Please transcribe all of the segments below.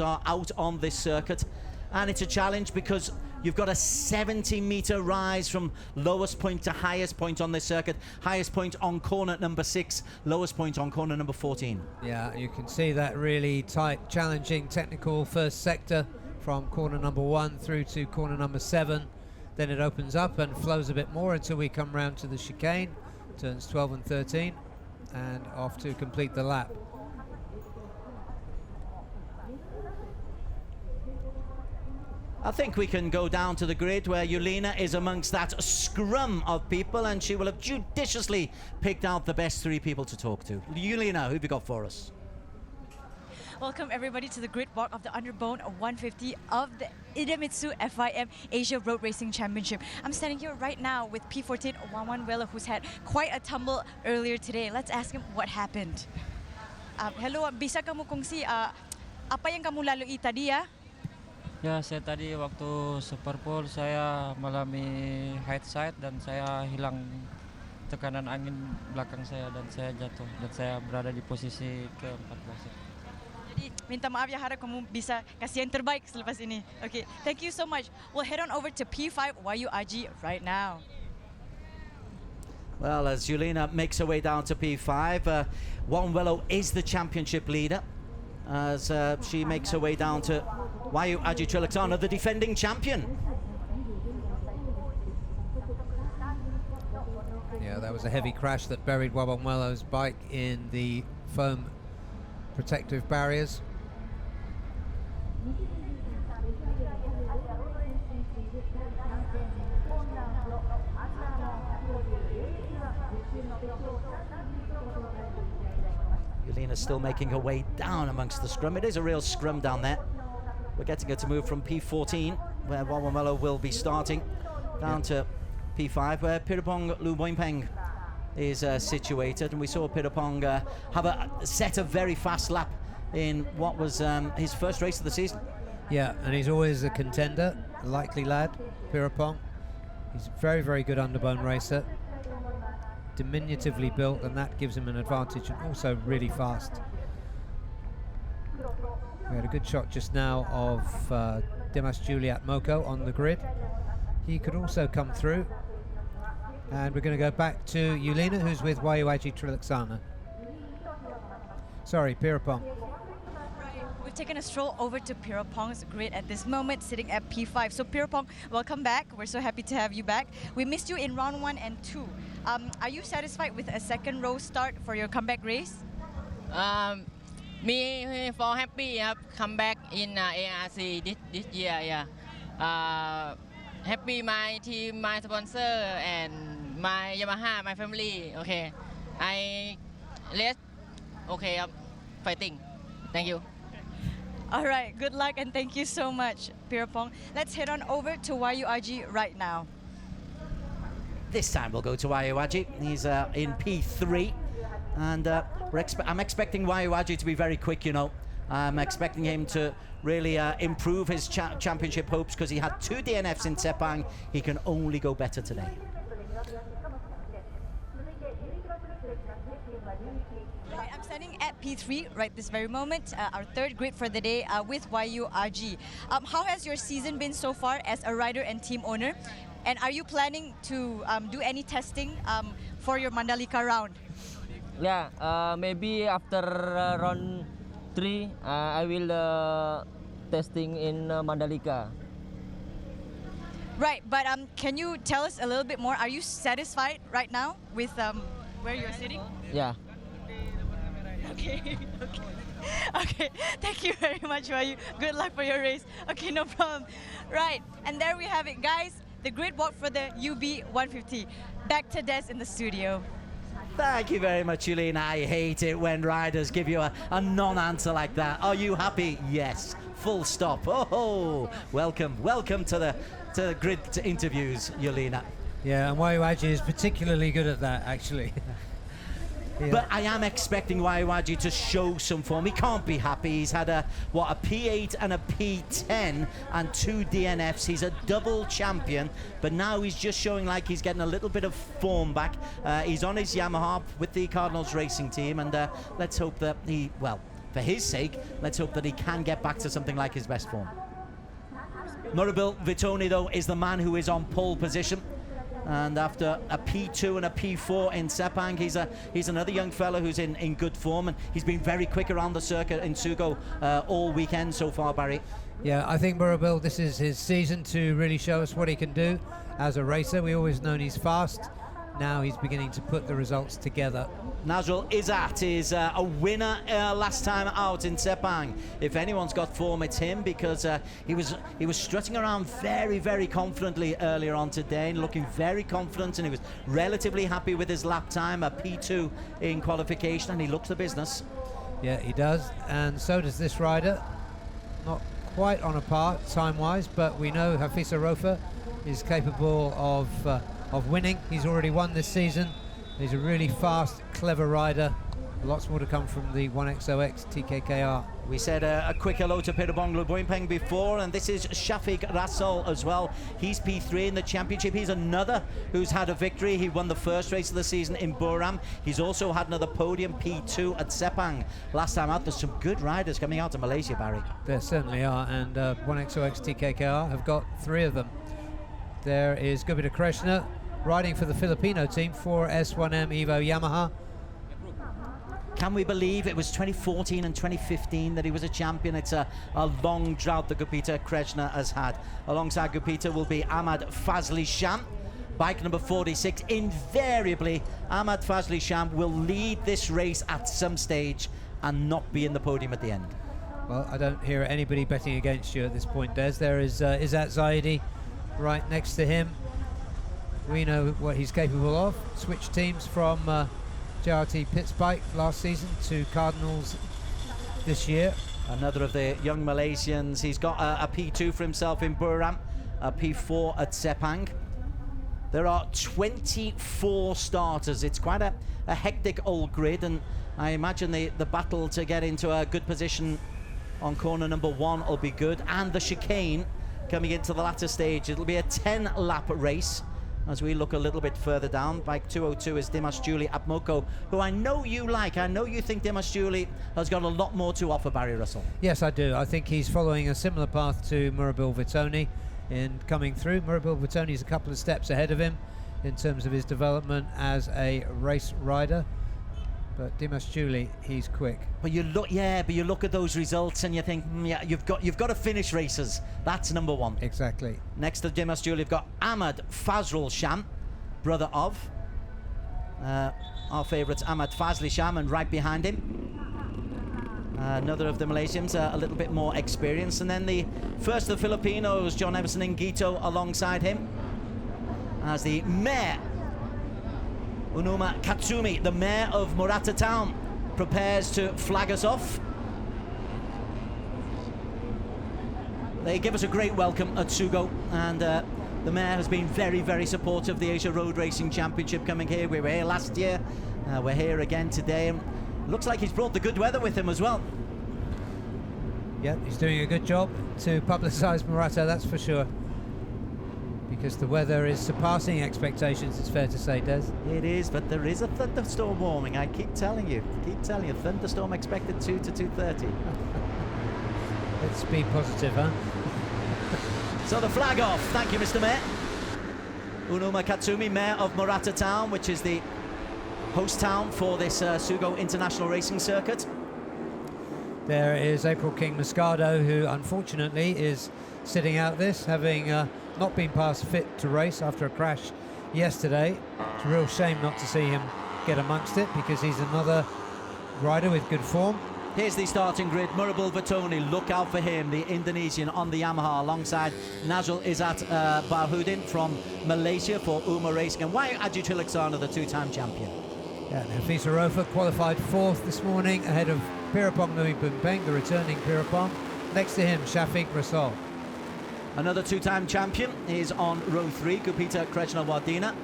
are out on this circuit, and it's a challenge because you've got a 70-meter rise from lowest point to highest point on this circuit. Highest point on corner number 6, lowest point on corner number 14. Yeah, you can see that really tight, challenging technical first sector from corner number 1 through to corner number 7. Then it opens up and flows a bit more until we come round to the chicane, turns 12 and 13, and off to complete the lap. I think we can go down to the grid where Yulina is amongst that scrum of people, and she will have judiciously picked out the best 3 people to talk to. Yulina, who have you got for us? Welcome everybody to the grid walk of the Underbone 150 of the Idemitsu FIM Asia Road Racing Championship. I'm standing here right now with P14 Wawan, who's had quite a tumble earlier today. Let's ask him what happened. Hello, bisa kamu kongsi apa yang kamu lalui tadi ya? Ya, saya tadi waktu Superpole saya mengalami high side dan saya hilang tekanan angin belakang saya dan saya jatuh dan saya berada di posisi ke-14. Jadi minta maaf ya, harap kamu bisa kasih yang terbaik selepas ini. Okay, thank you so much. We'll head on over to P5 Arrc right now. Well, as Yulina makes her way down to P5, Wawan is the championship leader as she makes her way down to Arrc Trilaksana, the defending champion. Yeah, that was a heavy crash that buried Wawan bike in the foam protective barriers. Yulina's still making her way down amongst the scrum. It is a real scrum down there. We're getting her to move from P14, where Wawan will be starting, down to P5, where Pirapong Luboinpeng is situated. And we saw Pirapong have a set a very fast lap in what was his first race of the season. Yeah, and he's always a contender, a likely lad, Pirapong. He's a very, very good underbone racer, diminutively built, and that gives him an advantage, and also really fast. We had a good shot just now of Dimas Juliat Moko on the grid. He could also come through. And we're going to go back to Yulina, who's with Arrc Trilaksana. Sorry, Pirapong. Right, we've taken a stroll over to Pirapong's grid at this moment, sitting at P5. So Pirapong, welcome back. We're so happy to have you back. We missed you in round 1 and 2. Are you satisfied with a second row start for your comeback race? Me for happy come back in Arrc this year. Yeah, happy my team, my sponsor, and my Yamaha, my family. Okay, okay, fighting. Thank you. All right, good luck and thank you so much, Pirapong. Let's head on over to Arrc right now. This time we'll go to Arrc. He's in P3. And I'm expecting Arrc to be very quick, you know. I'm expecting him to really improve his championship hopes because he had 2 DNFs in Sepang. He can only go better today. Right, I'm standing at P3 right this very moment, our 3rd grid for the day with Arrc. How has your season been so far as a rider and team owner? And are you planning to do any testing for your Mandalika round? Yeah, maybe after round 3, I will testing in Mandalika. Right, but can you tell us a little bit more? Are you satisfied right now with where you're sitting? Yeah. Okay, okay. Okay, thank you very much, Wayu. Good luck for your race. Okay, no problem. Right, and there we have it, guys. The grid walk for the UB150. Back to Des in the studio. Thank you very much, Yulina. I hate it when riders give you a non-answer like that. Are you happy? Yes. Full stop. Oh, welcome to the grid interviews, Yulina. Yeah, and Arrc is particularly good at that, actually. Yeah. But I am expecting Arrc to show some form. He can't be happy. He's had a P8 and a P10 and 2 DNFs. He's a double champion, but now he's just showing like he's getting a little bit of form back. He's on his Yamaha with the Cardinals racing team, and let's hope that for his sake, let's hope that he can get back to something like his best form. Murabil Vitoni, though, is the man who is on pole position. And after a P2 and a P4 in Sepang, he's another young fella who's in good form, and he's been very quick around the circuit in Sugo all weekend so far, Barry. Yeah, I think Murabil, this is his season to really show us what he can do as a racer. We always known he's fast. Now he's beginning to put the results together. Nazrul Izzat is a winner last time out in Sepang. If anyone's got form, it's him, because he was strutting around very, very confidently earlier on today, and looking very confident, and he was relatively happy with his lap time, a P2 in qualification, and he looks the business. Yeah, he does, and so does this rider. Not quite on a par time-wise, but we know Hafisa Rofa is capable of winning. He's already won this season. He's a really fast, clever rider. Lots more to come from the 1XOX TKKR. We said a quick hello to Pirabong Lubuimpeng before, and this is Shafiq Rasul as well. He's P3 in the championship. He's another who's had a victory. He won the first race of the season in Buram. He's also had another podium, P2 at Sepang last time out. There's some good riders coming out of Malaysia, Barry. There certainly are, and 1XOX TKKR have got 3 of them. There is Gupita Krishna riding for the Filipino team for S1M Evo Yamaha. Can we believe it was 2014 and 2015 that he was a champion? It's a long drought that Gupita Krishna has had. Alongside Gupita will be Ahmad Fazli Sham, bike number 46. Invariably, Ahmad Fazli Sham will lead this race at some stage and not be in the podium at the end. Well, I don't hear anybody betting against you at this point, Des. There is Izzat Zaidi right next to him. We know what he's capable of. Switched teams from JRT Pitts bike last season to Cardinals this year. Another of the young Malaysians. He's got a P2 for himself in Buram, a P4 at Sepang. There are 24 starters. It's quite a hectic old grid, and I imagine the battle to get into a good position on corner number 1 will be good. And the chicane coming into the latter stage. It'll be a 10-lap race. As we look a little bit further down, bike 202 is Dimas Juli Apmoko, who I know you like. I know you think Dimas Juli has got a lot more to offer, Barry Russell. Yes, I do. I think he's following a similar path to Murabil Vitoni in coming through. Murabil Vitoni is a couple of steps ahead of him in terms of his development as a race rider. But Dimas Juli, he's quick. But you look at those results and you think, yeah, you've got to finish races. That's number 1. Exactly. Next to Dimas Juli, you've got Ahmad Fazrul Sham, brother of our favourite Ahmad Fazli Sham, and right behind him, another of the Malaysians, a little bit more experienced. And then the first of the Filipinos, John Everson Ingito, alongside him, as the mayor, Unuma Katsumi, the mayor of Murata Town, prepares to flag us off. They give us a great welcome at Sugo, and the mayor has been very, very supportive of the Asia Road Racing Championship coming here. We were here last year, we're here again today, and looks like he's brought the good weather with him as well. Yeah, he's doing a good job to publicise Murata, that's for sure. Because the weather is surpassing expectations, it's fair to say, Des. It is, but there is a thunderstorm warming. I keep telling you, thunderstorm expected 2 to 2:30. Let's be positive, huh? So the flag off. Thank you, Mr. Mayor. Unuma Katsumi, mayor of Murata Town, which is the host town for this Sugo International Racing Circuit. There is April King Moscado, who unfortunately is sitting out this, having not been past fit to race after a crash yesterday. It's a real shame not to see him get amongst it, because he's another rider with good form. Here's the starting grid. Murabil Vitoni, look out for him, the Indonesian on the Yamaha, alongside Nazrul Izzat Bahudin from Malaysia for Uma Racing, and Wayu Aju Tilaksana, the 2-time champion. Yeah, Hafisa Rofa qualified 4th this morning ahead of Pirapong Lubuimpeng, the returning Pirapong. Next to him, Shafiq Rasul. Another 2-time champion is on row 3, Gupita Krishna Wardina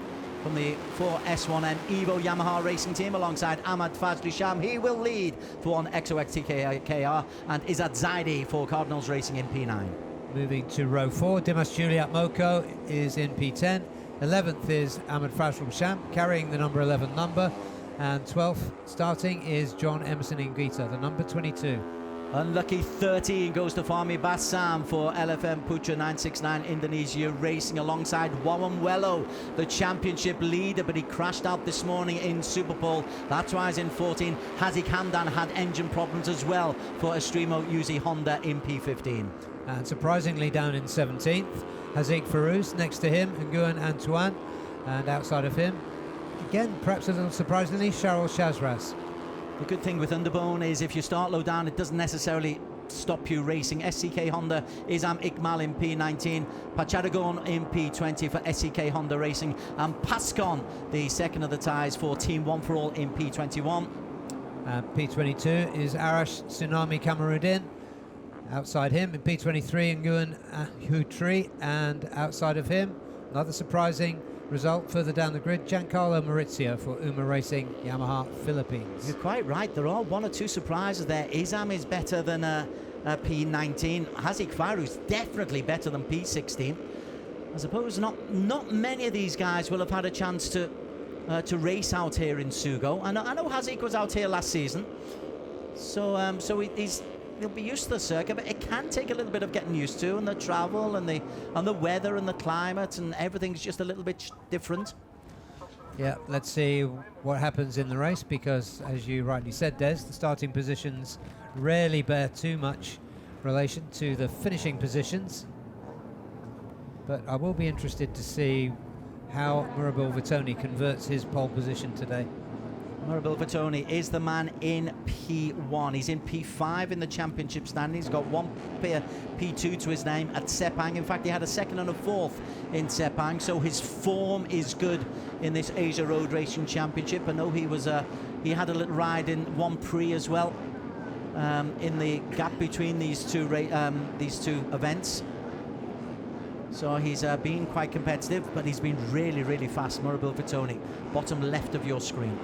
from the 4S1M Evo Yamaha racing team, alongside Ahmad Fazli Sham. He will lead for 1XOX TKKR, and Izzat Zaidi for Cardinals Racing in P9. Moving to row 4, Dimas Juli Apmoko is in P10. 11th is Ahmad Fazli Sham, carrying the number 11 number. And 12th starting is John Emerson Ingita, the number 22. Unlucky 13 goes to Fahmi Bassam for LFM Putra 969 Indonesia, racing alongside Wawan Wello, the championship leader, but he crashed out this morning in Superpole. That's why he's in 14. Hazik Hamdan had engine problems as well for Estremo UZ Honda in P15. And surprisingly down in 17th, Hazik Farouz. Next to him, Nguyen Antoine. And outside of him, again, perhaps a little surprisingly, Charles Shazras. The good thing with Underbone is if you start low down, it doesn't necessarily stop you racing. SCK Honda, Izam Ikmal in P19, Pachadagon in P20 for SCK Honda Racing, and Pascon, the second of the ties for Team One for All in P21. P22 is Arash Tsunami Kamarudin. Outside him in P23, Nguyen Hutri, and outside of him, another surprising result further down the grid, Giancarlo Maurizio for UMA Racing Yamaha Philippines. You're quite right, there are one or two surprises there. Izam is better than P19. Hazik Farouz definitely better than P16. I suppose not many of these guys will have had a chance to race out here in Sugo. I know Hazik was out here last season, so he'll be used to the circuit, but it can take a little bit of getting used to, and the travel and the weather and the climate, and everything's just a little bit different. Yeah, let's see what happens in the race, because as you rightly said, Des, the starting positions rarely bear too much relation to the finishing positions. But I will be interested to see how Murabil Vitoni converts his pole position today. Murabil Vitoni is the man in P1. He's in P5 in the championship standing. He's got one P2 to his name at Sepang. In fact, he had a second and a fourth in Sepang, so his form is good in this Asia Road Racing Championship. I know he had a little ride in one Prix as well in the gap between these two events. So he's been quite competitive, but he's been really, really fast. Murabil Vitoni, bottom left of your screen.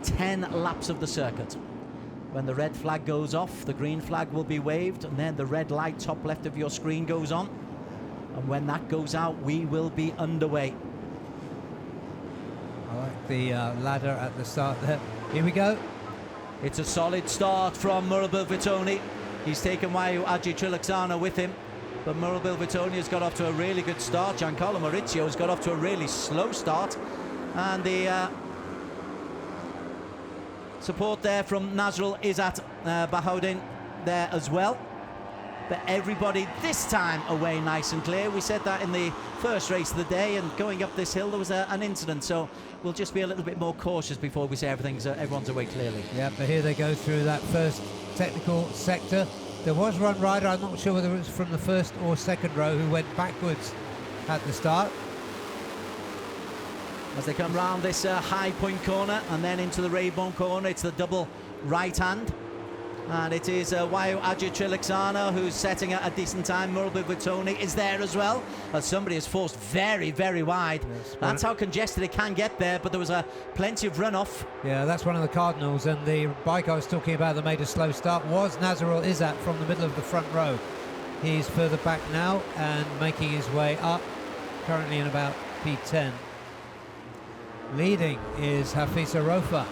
10 laps of the circuit. When the red flag goes off, the green flag will be waved, and then the red light top left of your screen goes on. And when that goes out, we will be underway. I like the ladder at the start there. Here we go. It's a solid start from Murabil Vitoni. He's taken Wayu Aji Trilaksana with him, but Murabil Vitoni has got off to a really good start. Giancarlo Maurizio has got off to a really slow start, and the support there from Nazrul Izzat Bahoudin there as well. But everybody this time away nice and clear. We said that in the first race of the day, and going up this hill there was an incident, so we'll just be a little bit more cautious before we say everyone's away clearly. Yeah, but here they go through that first technical sector. There was one rider, I'm not sure whether it was from the first or second row, who went backwards at the start. As they come round this high point corner and then into the Raybone corner, it's the double right hand. And it is Wayu Aji Trilaksana who's setting a decent time. Murabil Vitoni is there as well, as somebody is forced very, very wide. Yes, that's how congested it can get there, but there was plenty of runoff. Yeah, that's one of the cardinals, and the bike I was talking about that made a slow start was Nazrul Izzat from the middle of the front row. He's further back now and making his way up, currently in about P10. Leading is Hafiz Arofa.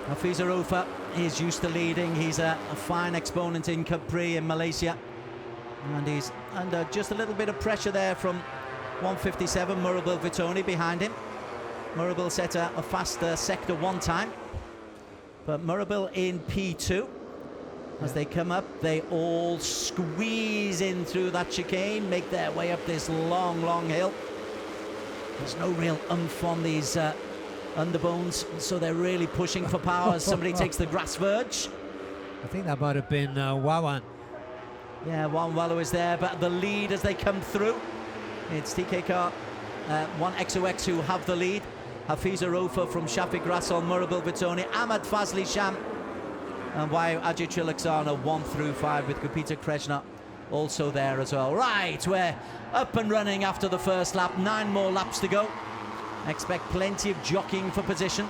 Hafiz Arofa is used to leading. He's a fine exponent in Capri in Malaysia, and he's under just a little bit of pressure there from 157 Murabil Vitoni behind him. Murabil set a faster sector one time, but Murabil in P2. As they come up, they all squeeze in through that chicane, make their way up this long, long hill. There's no real oomph on these underbones, so they're really pushing for power as somebody takes the grass verge. I think that might have been Wawan. Yeah, Wawan Wallo is there, but the lead as they come through, it's TKK 1XOX who have the lead. Hafiz Arofa from Shafiq Rassol, Murabil Vitoni, Ahmad Fazli Sham, and Wayu Aji Trilaksana 1 through 5 with Gupita Krishna also there as well. Right, we're up and running after the first lap. 9 more laps to go. Expect plenty of jockeying for position.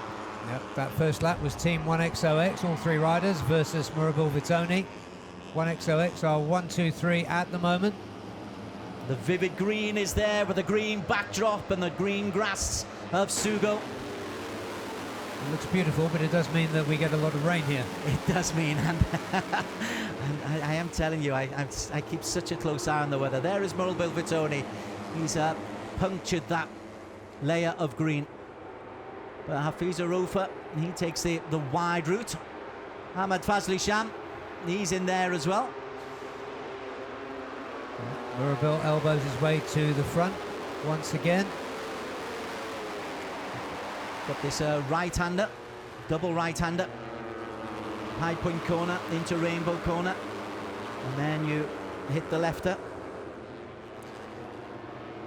Yep, that first lap was Team 1XOX, all 3 riders, versus Murabil Vitoni. 1XOX are 1, 2, 3 at the moment. The vivid green is there with the green backdrop and the green grass of Sugo. It looks beautiful, but it does mean that we get a lot of rain here. It does mean, and I am telling you, I keep such a close eye on the weather. There is Murrell Vitoni. He's punctured that layer of green. But Hafiz Aroufa, he takes the wide route. Ahmed Fazli Sham, he's in there as well. Murrell elbows his way to the front once again. Got this right-hander, double right-hander. High point corner into rainbow corner. And then you hit the lefter.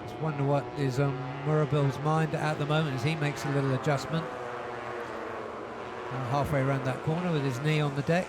Just wonder what is on Murrell's mind at the moment as he makes a little adjustment. Halfway around that corner with his knee on the deck.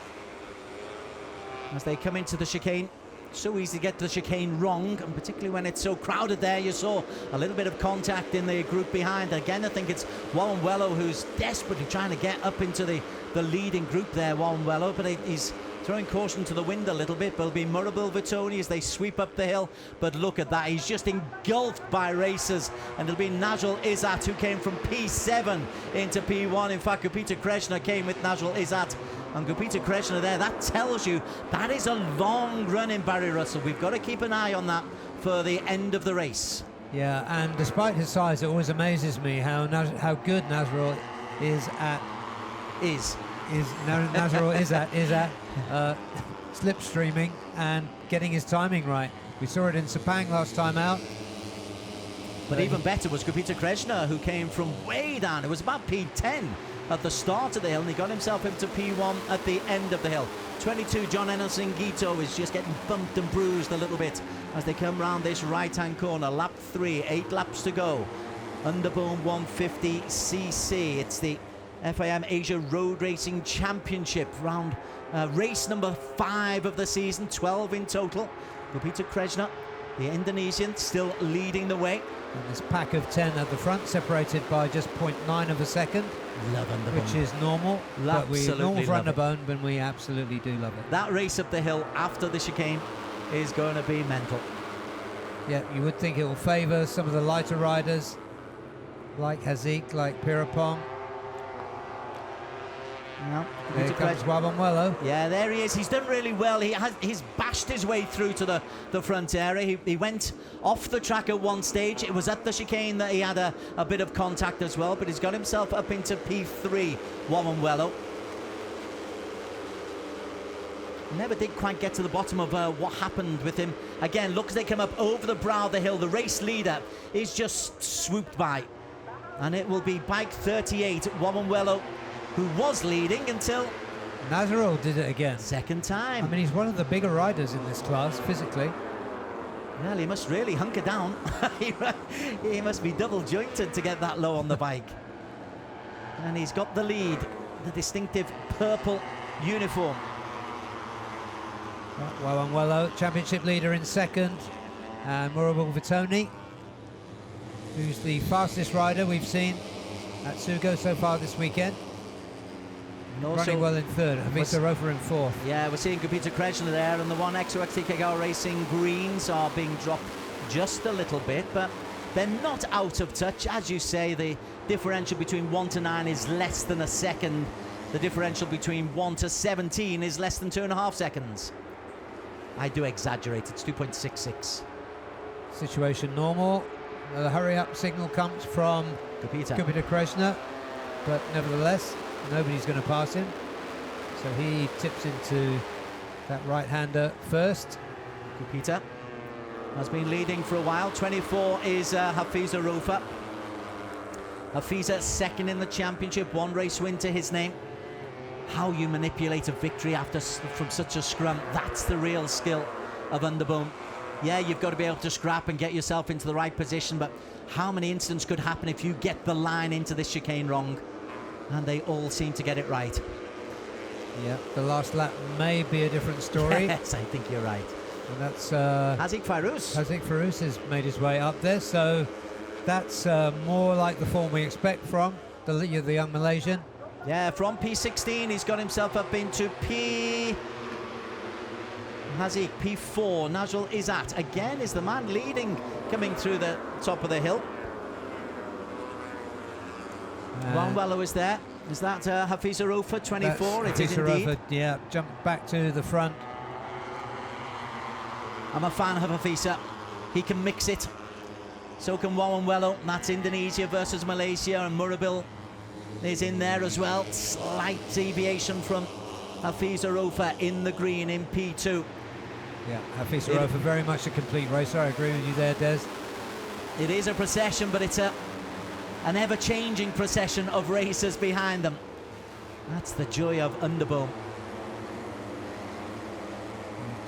As they come into the chicane, so easy to get the chicane wrong, and particularly when it's so crowded there. You saw a little bit of contact in the group behind. Again, I think it's Wallenwello who's desperately trying to get up into the leading group there, Wallenwello, but he's throwing caution to the wind a little bit. But it'll be Murrell Vitoni as they sweep up the hill. But look at that, he's just engulfed by racers, and it'll be Najul Izzat who came from P7 into P1. In fact, Gupita Krishna came with Najul Izzat. And Gupita Krishna there, that tells you that is a long run in Barry Russell. We've got to keep an eye on that for the end of the race. Yeah, and despite his size, it always amazes me how good Nazrul is at slipstreaming and getting his timing right. We saw it in Sepang last time out. But even better was Gupita Krishna, who came from way down. It was about P10 at the start of the hill, and he got himself into P1 at the end of the hill. 22, John Enelson Gito is just getting bumped and bruised a little bit as they come round this right-hand corner. Lap 3, 8 laps to go. Underbone 150cc. It's the FIM Asia Road Racing Championship round, race number 5 of the season, 12 in total. Gupita Krishna, the Indonesian, still leading the way. And this pack of 10 at the front, separated by just 0.9 of a second. Love Underbone. Which is normal. But we normal for Underbone, but we absolutely do love it. That race up the hill after the chicane is going to be mental. Yeah, you would think it will favour some of the lighter riders, like Haziq, like Pirapong. No, there comes Wallenwello. Yeah, there he is. He's done really well. He's bashed his way through to the front area. He went off the track at one stage. It was at the chicane that he had a bit of contact as well, but he's got himself up into P3, Wallenwello. Never did quite get to the bottom of what happened with him. Again, look as they come up over the brow of the hill. The race leader is just swooped by. And it will be bike 38, Wallenwello, who was leading until Nazrul did it again. Second time. I mean, he's one of the bigger riders in this class, physically. Well, he must really hunker down. He must be double jointed to get that low on the bike. And he's got the lead, the distinctive purple uniform. Wallenwello, championship leader in second. And Murrell Vitoni, who's the fastest rider we've seen at Sugo so far this weekend. Running well in third. Hafiz Aroufa in fourth. Yeah, we're seeing Gupita Krishna there, and the one XOXT Kagao Racing greens are being dropped just a little bit, but they're not out of touch. As you say, the differential between 1 to 9 is less than a second. The differential between 1 to 17 is less than 2.5 seconds. I do exaggerate, it's 2.66. Situation normal. The hurry-up signal comes from Gupita Krishna, but nevertheless, nobody's going to pass him. So he tips into that right-hander first. Gupita has been leading for a while. 24 is Hafiz Aroufa. Hafiz second in the championship, 1 race win to his name. How you manipulate a victory from such a scrum, that's the real skill of Underbone. Yeah, you've got to be able to scrap and get yourself into the right position, but how many incidents could happen if you get the line into this chicane wrong? And they all seem to get it right. Yeah, the last lap may be a different story. Yes, I think you're right. And that's Haziq Fairuz. Haziq Fairuz has made his way up there, so that's more like the form we expect from the young Malaysian. Yeah, from P16 he's got himself up into Haziq P4. Najul Izzat again is the man leading, coming through the top of the hill. Wallenwello is there. Is that Hafiza Rofa, 24? It is Hafiza indeed. Rofa, yeah, jumped back to the front. I'm a fan of Hafiza. He can mix it. So can Wawanwelo. That's Indonesia versus Malaysia, and Murabil is in there as well. Slight deviation from Hafiza Rofa in the green in P2. Yeah, Hafiza Rofa, very much a complete racer. I agree with you there, Des. It is a procession, but it's an ever-changing procession of racers behind them. That's the joy of Underboom.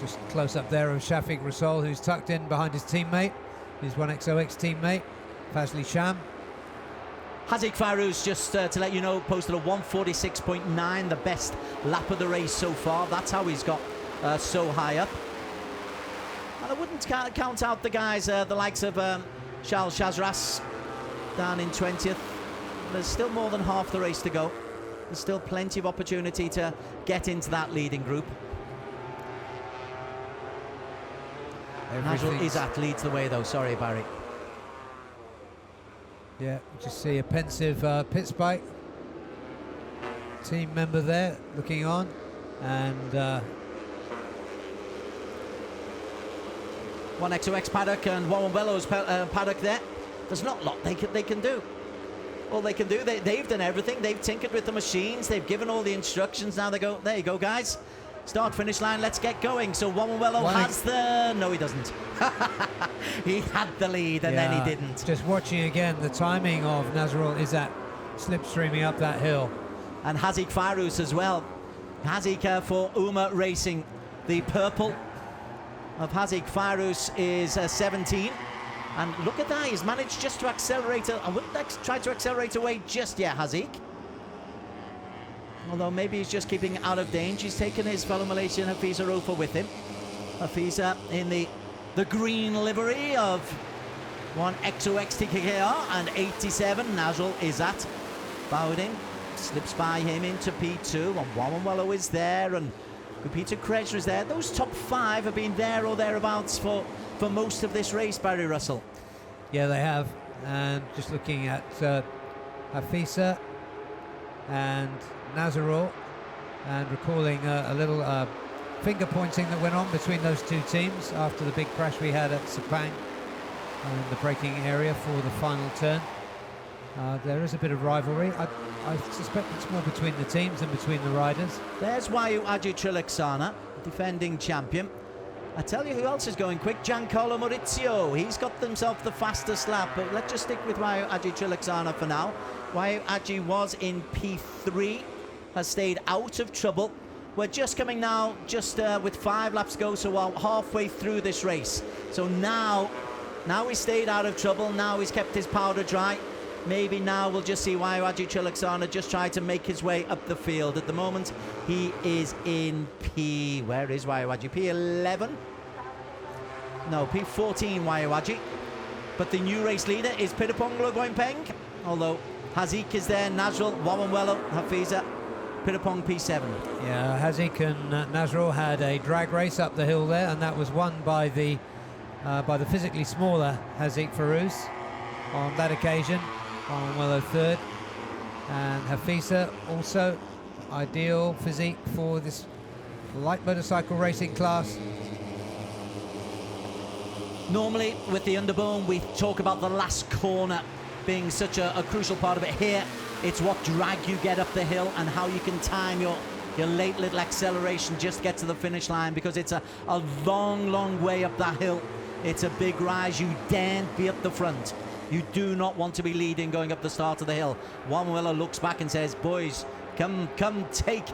Just close up there of Shafiq Rasol, who's tucked in behind his teammate, his 1XOX teammate, Fazli Sham. Haziq Fairuz, just to let you know, posted a 146.9, the best lap of the race so far. That's how he's got so high up. And I wouldn't count out the guys, the likes of Charles Shazras down in 20th. There's still more than half the race to go. There's still plenty of opportunity to get into that leading group. Nigel Izzat leads the way though, sorry Barry. Yeah, just see a pensive pit spike. Team member there looking on, and 1XOX paddock and Wawanwelo's paddock there. There's not a lot they can do. All they can do, they've done everything. They've tinkered with the machines. They've given all the instructions. Now they go, there you go, guys. Start, finish line, let's get going. So Wawanwelo has the... No, he doesn't. He had the lead and then he didn't. Just watching again the timing of Nazrul Izzat slipstreaming up that hill. And Haziq Fairuz as well. Haziq for Uma Racing. The purple of Haziq Fairuz is 17. And look at that, he's managed just to accelerate. I wouldn't try to accelerate away just yet, Haziq. Although maybe he's just keeping out of danger. He's taken his fellow Malaysian Hafiza Rofa with him. Hafiza in the green livery of 1XOX TKR and 87. Nazrul Izzat. Bowding slips by him into P2, and Wawanwelo is there, and Peter Krejner is there. Those top 5 have been there or thereabouts for most of this race, Barry Russell. Yeah, they have. And just looking at Hafiza and Nazrul, and recalling a little finger pointing that went on between those two teams after the big crash we had at Sepang in the braking area for the final turn. There is a bit of rivalry. I suspect it's more between the teams than between the riders. There's Wayu Aji Trilaksana, defending champion. I tell you who else is going quick, Giancarlo Maurizio. He's got himself the fastest lap, but let's just stick with Wayu Aji Trilaksana for now. Wayu Aji was in P3, has stayed out of trouble. We're just coming now, just with 5 laps to go, so we're halfway through this race. So now he's stayed out of trouble, now he's kept his powder dry. Maybe now we'll just see Wayu Aji Trilaksana just try to make his way up the field. At the moment, he is in where is Wayu Aji? P11? No, P14 Wayu Aji. But the new race leader is Pirapong Logoimpeng, although Haziq is there, Nazrul, Wawanwelo, Hafiza, Pirapong P7. Yeah, Haziq and Nazrul had a drag race up the hill there, and that was won by the physically smaller Haziq Fairuz on that occasion. Wawanwelo third, and Hafiza also ideal physique for this light motorcycle racing class. Normally with the Underbone we talk about the last corner being such a crucial part of it. Here it's what drag you get up the hill and how you can time your late little acceleration just get to the finish line, because it's a long way up that hill. It's a big rise. You daren't be up the front. You do not want to be leading going up the start of the hill. Wawanwelo looks back and says, boys, come take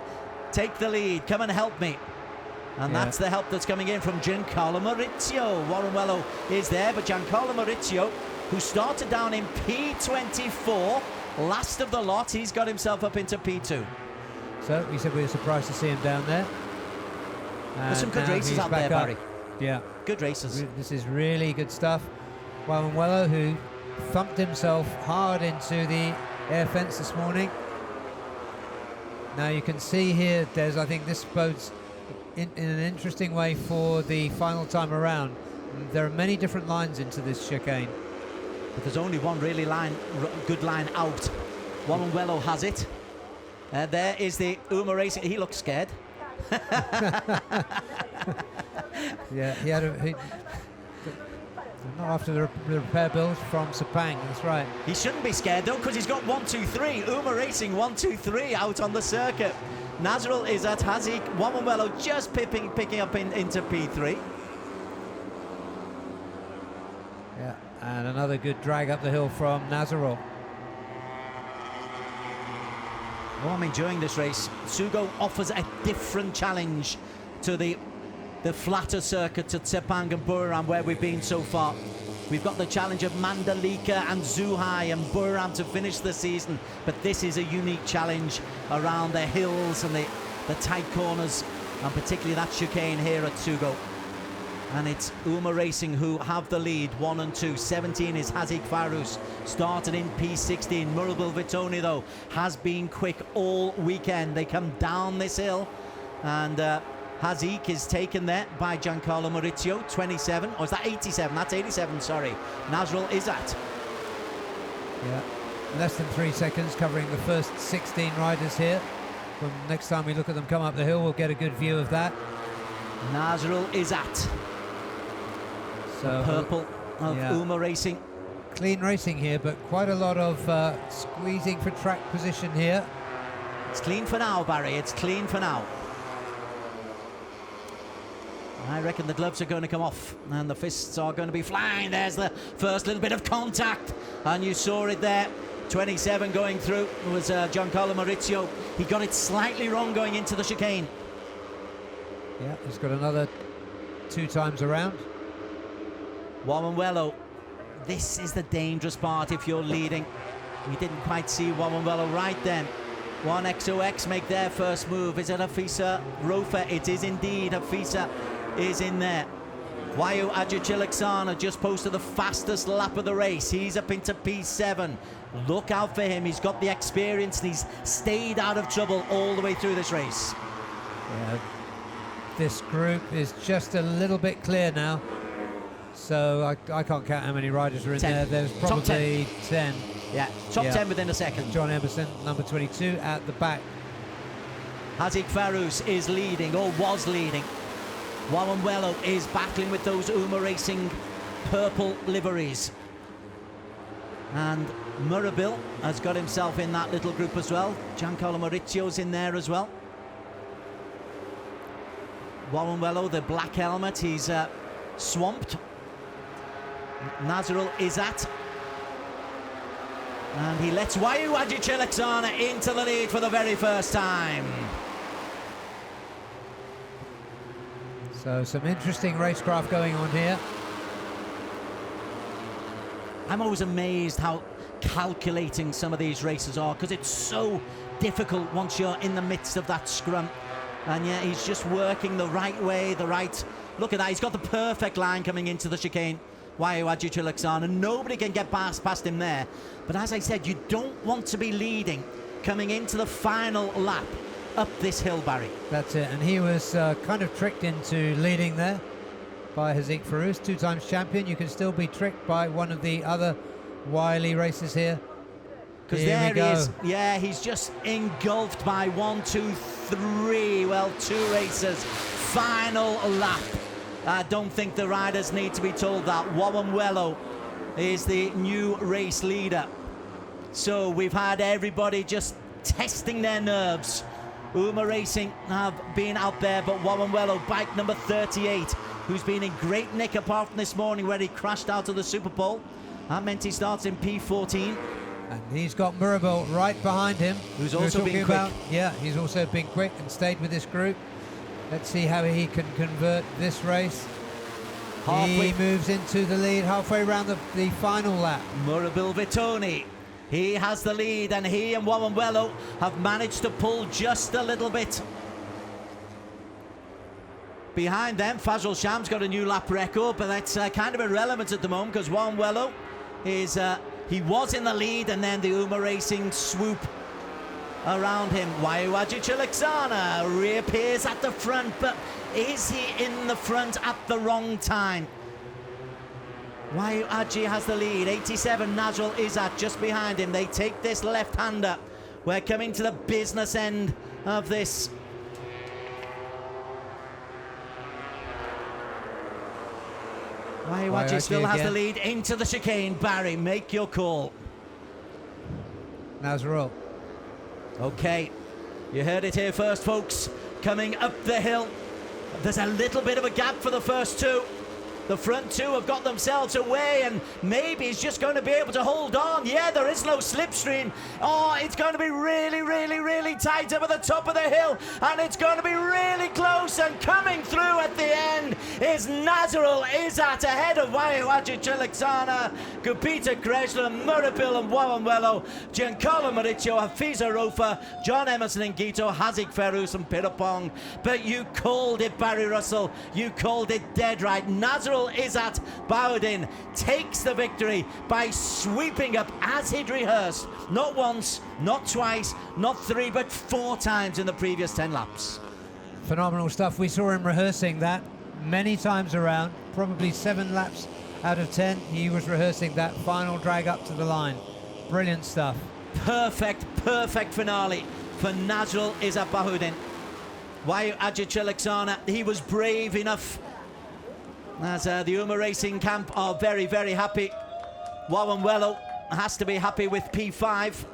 the lead, come and help me. And that's the help that's coming in from Giancarlo Maurizio. Wawanwelo is there, but Giancarlo Maurizio, who started down in P24, last of the lot, he's got himself up into P2. So we said we were surprised to see him down there. There's some good races out there, Barry. Yeah. Good races. This is really good stuff. Wawanwelo, who thumped himself hard into the air fence this morning. Now you can see here, Des, I think this bodes in an interesting way for the final time around. There are many different lines into this chicane. But there's only one really good line out. Wawanwelo has it. There is the UMA Racing. He looks scared. Yeah, not after the repair build from Sepang, that's right. He shouldn't be scared though, because he's got 1, 2, 3. UMA Racing 1, 2, 3 out on the circuit. Nazrul Izzat, Haziq, Wawanwelo just picking up into P3. Yeah, and another good drag up the hill from Nazarul. Oh, I'm enjoying this race. Sugo offers a different challenge to the flatter circuit to Sepang and Buriram where we've been so far. We've got the challenge of Mandalika and Zhuhai and Buriram to finish the season, but this is a unique challenge around the hills and the tight corners, and particularly that chicane here at Sugo. And it's UMA Racing who have the lead, 1 and 2. 17 is Haziq Farus, started in P16. Murabil Vitoni, though, has been quick all weekend. They come down this hill, and Haziq is taken there by Giancarlo Maurizio, 27. Or is that 87? That's 87, sorry. Nazrul Izzat. Yeah, less than 3 seconds covering the first 16 riders here. When next time we look at them come up the hill, we'll get a good view of that. Nazrul Izzat. So Purple of UMA Racing. Clean racing here, but quite a lot of squeezing for track position here. It's clean for now, Barry. It's clean for now. I reckon the gloves are going to come off and the fists are going to be flying. There's the first little bit of contact, and you saw it there. 27 going through. It was Giancarlo Maurizio. He got it slightly wrong going into the chicane. Yeah, he's got another 2 times around. Wawanwelo, this is the dangerous part if you're leading. We didn't quite see Wawanwelo right then. 1XOX make their first move. Is it Hafisa Rofa? It is indeed. Hafisa is in there. Wayu Ajichiliksana just posted the fastest lap of the race. He's up into P7. Look out for him. He's got the experience and he's stayed out of trouble all the way through this race. Yeah, this group is just a little bit clear now. So I can't count how many riders are in 10. there. There's probably 10. Yeah, top 10 within a second. John Emerson, number 22, at the back. Haziq Farus is leading, or was leading. Wawanwelo is battling with those UMA Racing purple liveries. And Murabil has got himself in that little group as well. Giancarlo Maurizio's in there as well. Wawanwelo, the black helmet, he's swamped. Nazrul Izzat. And he lets Wayu Ajichiliksana into the lead for the very first time. So some interesting racecraft going on here. I'm always amazed how calculating some of these races are, because it's so difficult once you're in the midst of that scrum. And yeah, he's just working the right way, look at that, he's got the perfect line coming into the chicane. Wayu Ajichiliksana, nobody can get past him there. But as I said, you don't want to be leading coming into the final lap up this hill, Barry. That's it, and he was kind of tricked into leading there by Haziq Farus, 2 times champion. You can still be tricked by one of the other wily races here. Because there he is. Yeah, he's just engulfed by 1, 2, 3. Well, 2 races. Final lap. I don't think the riders need to be told that. Wawanwelo is the new race leader. So we've had everybody just testing their nerves. UMA Racing have been out there, but Wawanwelo, bike number 38, who's been in great nick apart from this morning where he crashed out of the Super Bowl. That meant he starts in P14. And he's got Murabil right behind him. Who's also been quick. Yeah, he's also been quick and stayed with this group. Let's see how he can convert this race. He moves into the lead halfway around the final lap. Murabil Vitoni, he has the lead, and he and Wawanwelo have managed to pull just a little bit. Behind them, Fazal Sham's got a new lap record, but that's kind of irrelevant at the moment because Wawanwelo is, he was in the lead, and then the UMA Racing swoop around him. Wayu Ajichiliksana reappears at the front, but is he in the front at the wrong time? Wayu Aji has the lead. 87 Nazrul Izzat just behind him. They take this left-hander We're coming to the business end of this. Waiwaji still has the lead into the chicane. Barry, make your call. Nazarul. Okay, you heard it here first, folks. Coming up the hill. There's a little bit of a gap for the first two. The front two have got themselves away, and maybe he's just going to be able to hold on. Yeah, there is no slipstream. Oh, it's going to be really, really, really tight up at the top of the hill, and it's going to be really close. And coming through at the end is Nazarul Izzat ahead of Waiwaji Chiliksana, Gupita Kreshna, Murabil and Wawanwelo, Giancarlo Mauricio, Hafiza Rofa, John Emerson and Gito, Hazik Ferus and Pirapong. But you called it, Barry Russell. You called it dead right. Nazarul Izzat Bahudin takes the victory by sweeping up as he'd rehearsed, not once, not twice, not 3, but 4 times in the previous 10 laps. Phenomenal stuff. We saw him rehearsing that many times around, probably 7 laps out of 10. He was rehearsing that final drag up to the line. Brilliant stuff. Perfect finale for Nazarul Izzat Bahudin. Waiwaji Chiliksana, he was brave enough, as the UMA Racing camp are very, very happy. Wawanwelo has to be happy with P5.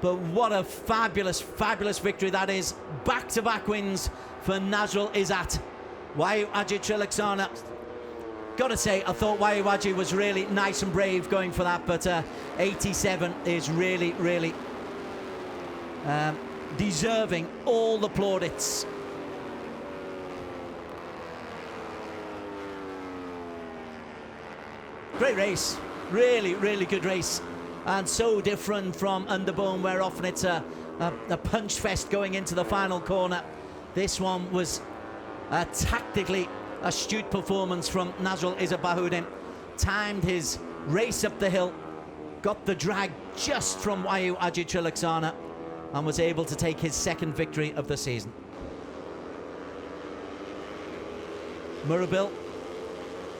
But what a fabulous, fabulous victory that is. Back-to-back wins for Nazarul Izzat. Waiwaji Chiliksana. Gotta say, I thought Waiwaji was really nice and brave going for that, but 87 is really, really deserving all the plaudits. Great race, really, really good race, and so different from Underbone, where often it's a punch fest going into the final corner. This one was a tactically astute performance from Nazarul Izzat Bahudin. Timed his race up the hill, got the drag just from Waiwaji Chiliksana, and was able to take his second victory of the season. Murabil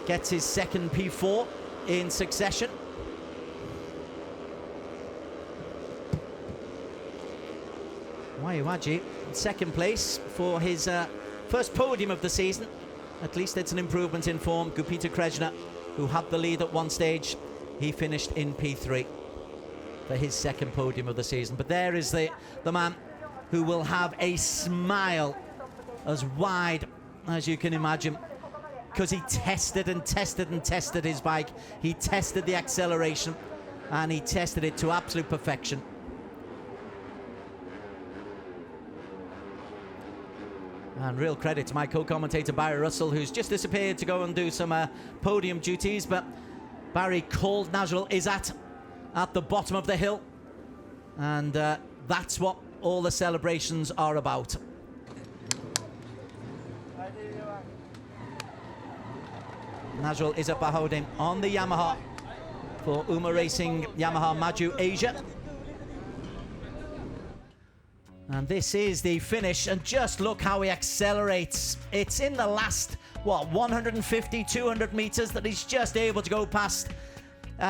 gets his second P4 in succession. Waiwaji in second place for his first podium of the season. At least it's an improvement in form. Gupita Kreshna, who had the lead at one stage, he finished in P3 for his second podium of the season. But there is the man who will have a smile as wide as you can imagine, because he tested and tested and tested his bike. He tested the acceleration and he tested it to absolute perfection. And real credit to my co-commentator Barry Russell, who's just disappeared to go and do some podium duties, but Barry called Nazarul Izzat at the bottom of the hill, and that's what all the celebrations are about. Nazarul Izzat Bahudin on the Yamaha for UMA Racing Yamaha Maju Asia. And this is the finish, and just look how he accelerates. It's in the last, 150, 200 meters that he's just able to go past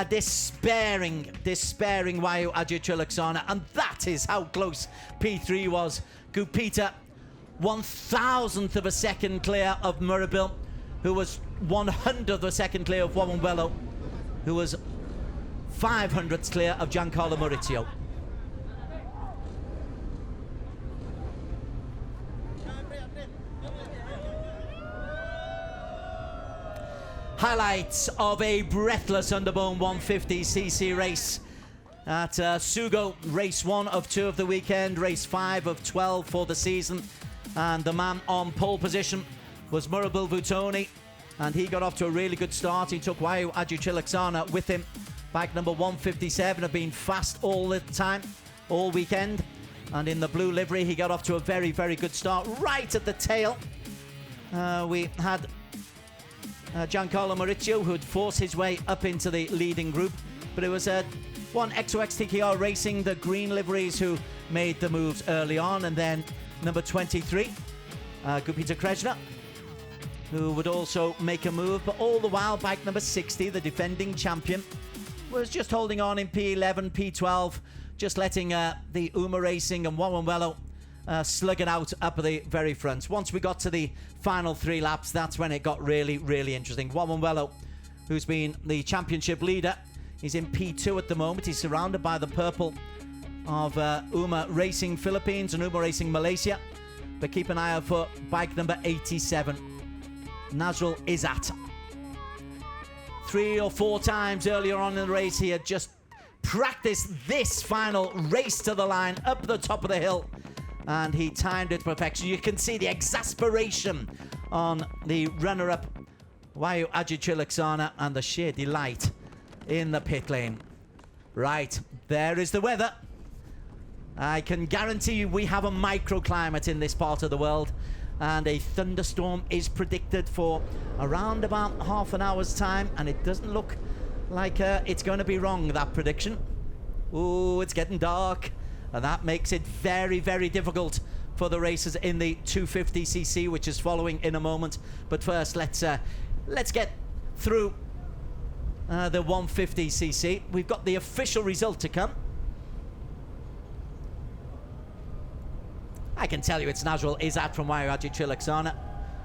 despairing Waiwaji Chiliksana, and that is how close P3 was. Gupita, 1,000th of a second clear of Murabil, who was 100th of a second clear of Wawanwelo, who was 500th clear of Giancarlo Mauricio. Highlights of a breathless Underbone 150cc race at Sugo. Race 1 of 2 of the weekend, race 5 of 12 for the season. And the man on pole position was Murabil Vutoni, and he got off to a really good start. He took Waiwaji Chiliksana with him. Bike number 157 have been fast all the time, all weekend. And in the blue livery, he got off to a very, very good start. Right at the tail, we had Giancarlo Mauricio, who'd forced his way up into the leading group. But it was one XOXTKR Racing, the green liveries, who made the moves early on. And then number 23, Gupita Kreshna, who would also make a move. But all the while, bike number 60, the defending champion, was just holding on in P11, P12, just letting the UMA Racing and Wawanwello slug it out up at the very front. Once we got to the final 3 laps, that's when it got really, really interesting. Wawanwello, who's been the championship leader, he's in P2 at the moment. He's surrounded by the purple of UMA Racing Philippines and UMA Racing Malaysia. But keep an eye out for bike number 87, Nazrul Izzat. 3 or 4 times earlier on in the race, he had just practiced this final race to the line up the top of the hill, and he timed it to perfection. You can see the exasperation on the runner-up, Wayu Ajitrilaksana, and the sheer delight in the pit lane. Right, there is the weather. I can guarantee you we have a microclimate in this part of the world, and a thunderstorm is predicted for around about half an hour's time, and it doesn't look like it's going to be wrong, that prediction. Ooh, it's getting dark, and that makes it very, very difficult for the racers in the 250cc, which is following in a moment. But first, let's get through the 150cc. We've got the official result to come. I can tell you it's Nazrul Izzat from Wayu Ajitrilaksana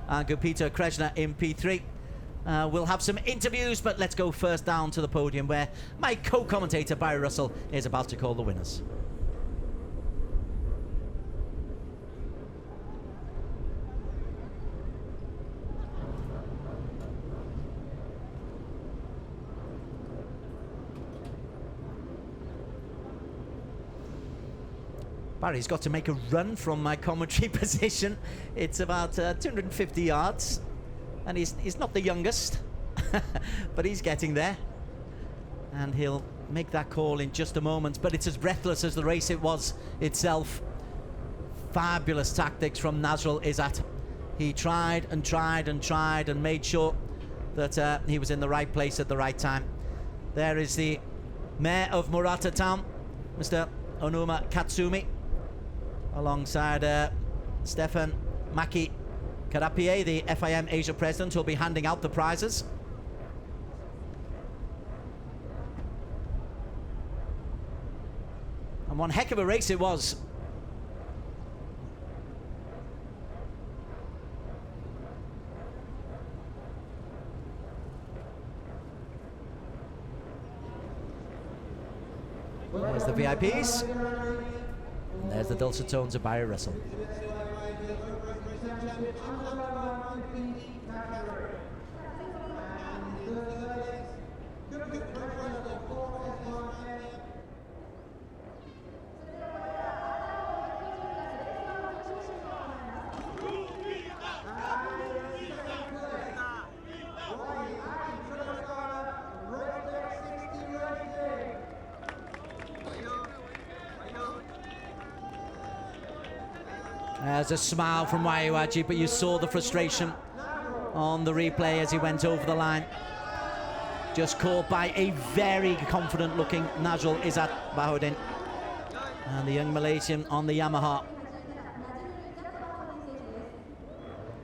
and Gupita Krishna in P3. We'll have some interviews, but let's go first down to the podium where my co-commentator Barry Russell is about to call the winners. Barry's got to make a run from my commentary position. It's about 250 yards, and he's not the youngest, but he's getting there. And he'll make that call in just a moment, but it's as breathless as the race it was itself. Fabulous tactics from Nazrul Izzat. He tried and tried and tried and made sure that he was in the right place at the right time. There is the Mayor of Murata Town, Mr. Onuma Katsumi, alongside Stefan Maki Karapie, the FIM Asia president, who'll be handing out the prizes. And one heck of a race it was. There's the VIPs. And there's the dulcet tones of Barry Russell. There's a smile from Wayu Aji, but you saw the frustration on the replay as he went over the line. Just caught by a very confident looking Nazrul Izzat Bahudin. And the young Malaysian on the Yamaha.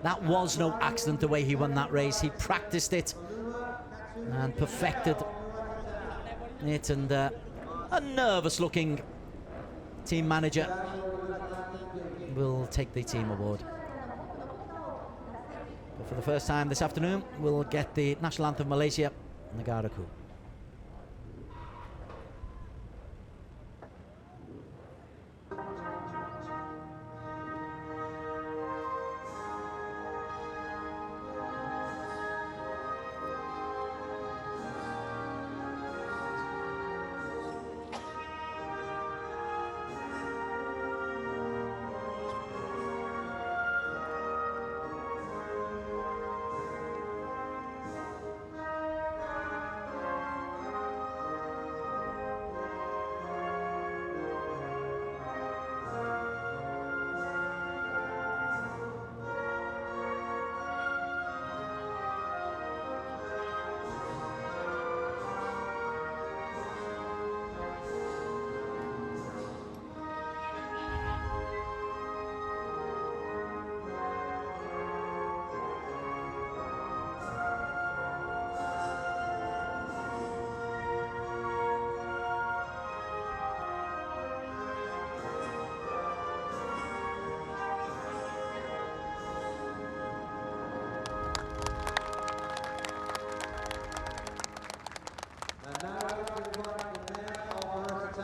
That was no accident the way he won that race. He practiced it and perfected it, and a nervous looking team manager will take the team award. But for the first time this afternoon, we'll get the national anthem of Malaysia, Negara Ku.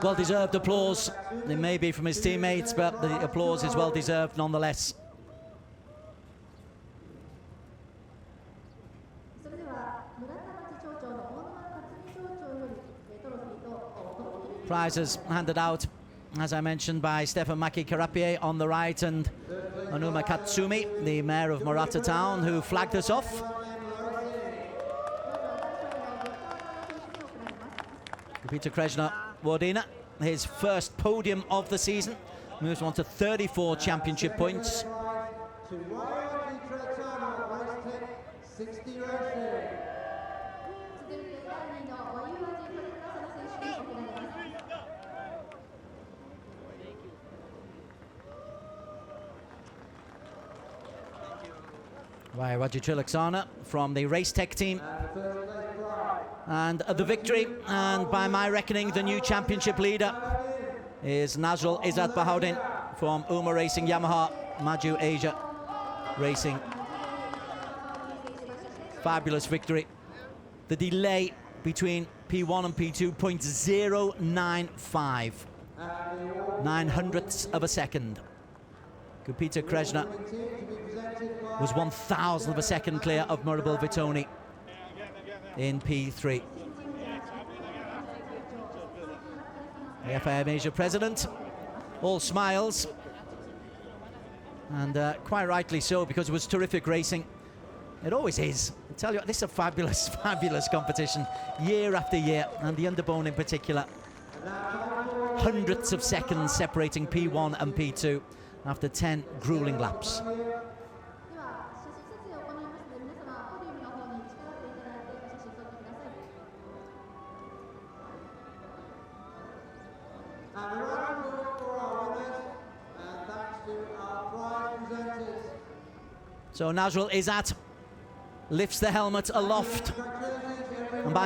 well-deserved applause. It may be from his teammates, but the applause is well-deserved nonetheless. Prizes handed out, as I mentioned, by Stefan Maki-Karapié on the right, and Onuma Katsumi, the mayor of Murata Town, who flagged us off. Peter Kreshna Wardina, his first podium of the season, moves on to 34 championship points. By Raji Trilaksana from the Race Tech team. And the victory, and by my reckoning, the new championship leader is Nazrul Izzat Bahoudin from UMA Racing Yamaha, Maju Asia Racing. Fabulous victory. The delay between P1 and P2, 0.095. 900ths of a second. Peter Kreshna was 1,000th of a second clear of Murabel Vitoni in P3. The FIM Asia president, all smiles, and quite rightly so, because it was terrific racing. It always is. I tell you, this is a fabulous, fabulous competition, year after year, and the underbone in particular. Hundredths of seconds separating P1 and P2 after 10 grueling laps. So Nazrul Izzat lifts the helmet aloft, and by